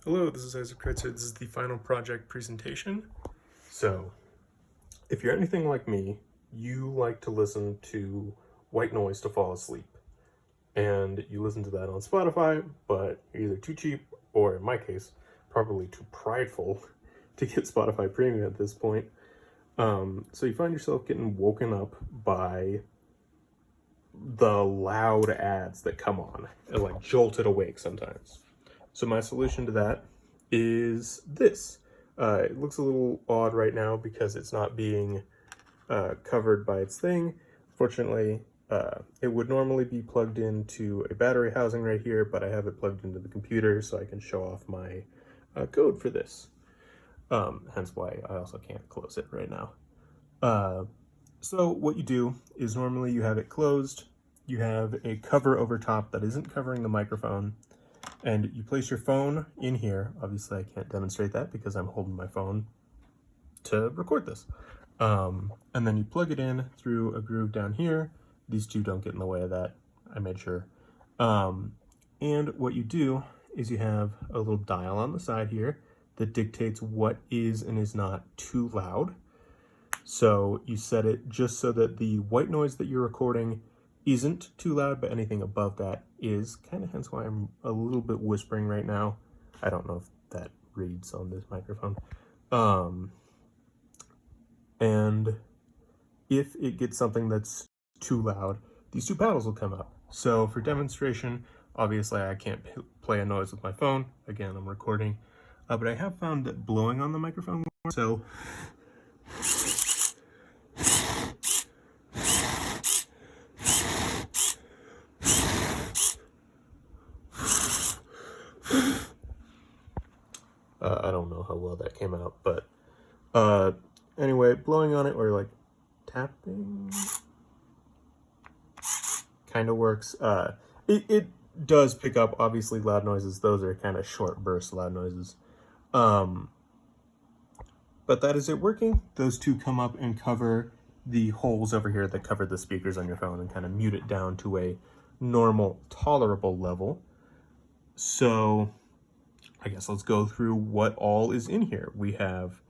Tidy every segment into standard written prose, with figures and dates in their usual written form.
Hello, this is Isaac Kreitzer. This is the final project presentation. So, if you're anything like me, you like to listen to white noise to fall asleep. And you listen to that on Spotify, but you're either too cheap, or in my case, probably too prideful to get Spotify Premium at this point. So you find yourself getting woken up by the loud ads that come on and like jolted awake sometimes. So my solution to that is this. It looks a little odd right now because it's not being covered by its thing. Fortunately, it would normally be plugged into a battery housing right here, but I have it plugged into the computer so I can show off my code for this. Hence why I also can't close it right now. So what you do is normally you have it closed, you have a cover over top that isn't covering the microphone, and you place your phone in here. Obviously I can't demonstrate that because I'm holding my phone to record this. And then you plug it in through a groove down here. These two don't get in the way of that, I made sure. And what you do is you have a little dial on the side here that dictates what is and is not too loud. So you set it just so that the white noise that you're recording isn't too loud, but anything above that is, kind of hence why I'm a little bit whispering right now. I don't know if that reads on this microphone. And if it gets something that's too loud, these two paddles will come up. So for demonstration, obviously I can't play a noise with my phone. Again, I'm recording, but I have found that blowing on the microphone more, so I don't know how well that came out, but anyway, blowing on it or like tapping kind of works. It does pick up obviously loud noises. Those are kind of short burst loud noises. But that is it working. Those two come up and cover the holes over here that cover the speakers on your phone and kind of mute it down to a normal, tolerable level. So I guess let's go through what all is in here. We have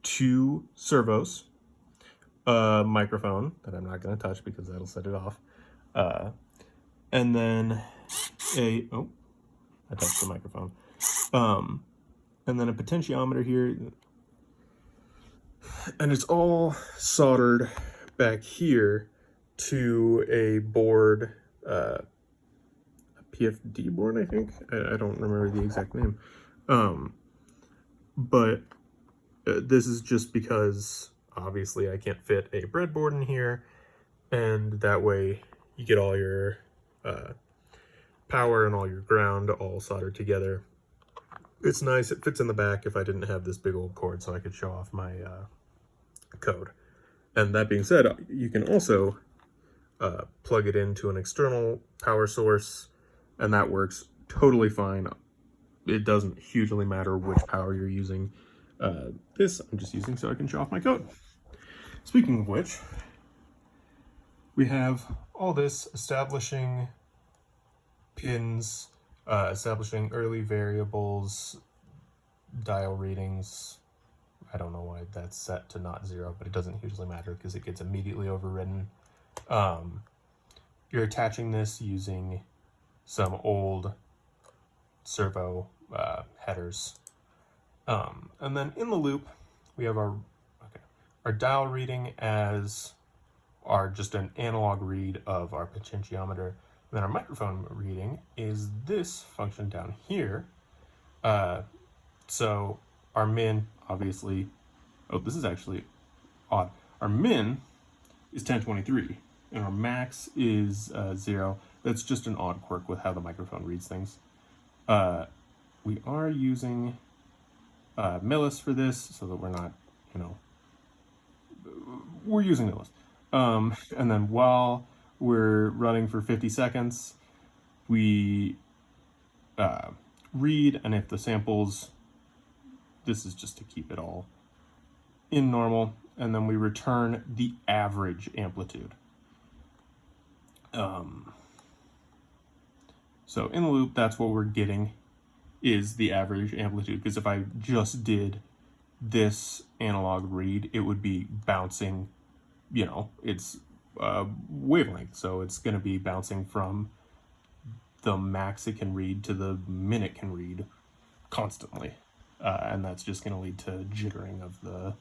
two servos, a microphone that I'm not going to touch because that'll set it off, and then I touched the microphone, and then a potentiometer here, and it's all soldered back here to a board, a PFD board, I think. I don't remember the exact name. But this is just because obviously I can't fit a breadboard in here, and that way you get all your power and all your ground all soldered together. It's nice. It fits in the back if I didn't have this big old cord, so I could show off my code. And that being said, you can also plug it into an external power source, and that works totally fine. It doesn't hugely matter which power you're using. This I'm just using so I can show off my code. Speaking of which, we have all this establishing pins, establishing early variables, dial readings. I don't know why that's set to not 0, but it doesn't hugely matter because it gets immediately overridden. You're attaching this using some old servo headers. And then in the loop, we have our dial reading as just an analog read of our potentiometer. And then our microphone reading is this function down here. So our min, obviously, this is actually odd. Our min is 1023, and our max is 0. That's just an odd quirk with how the microphone reads things. We are using Millis for this, so that we're not, we're using Millis. And then while we're running for 50 seconds, we read, and if the samples, this is just to keep it all in normal, and then we return the average amplitude. So in the loop, that's what we're getting. is the average amplitude, because if I just did this analog read, it would be bouncing, you know, it's wavelength, so it's going to be bouncing from the max it can read to the min it can read constantly, and that's just going to lead to jittering of the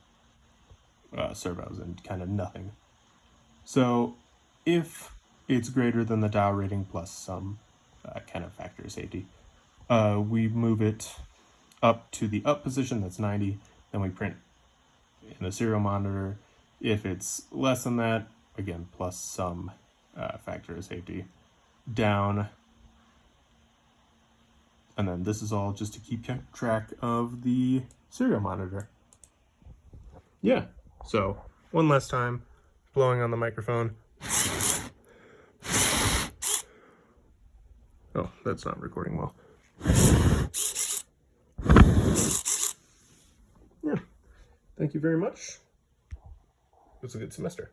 servos and kind of nothing. So if it's greater than the dial rating plus some kind of factor of safety, we move it up to the up position, that's 90, then we print in the serial monitor. If it's less than that, again, plus some factor of safety, down. And then this is all just to keep track of the serial monitor. Yeah, so one last time, blowing on the microphone. Oh, that's not recording well. Yeah, thank you very much. It was a good semester.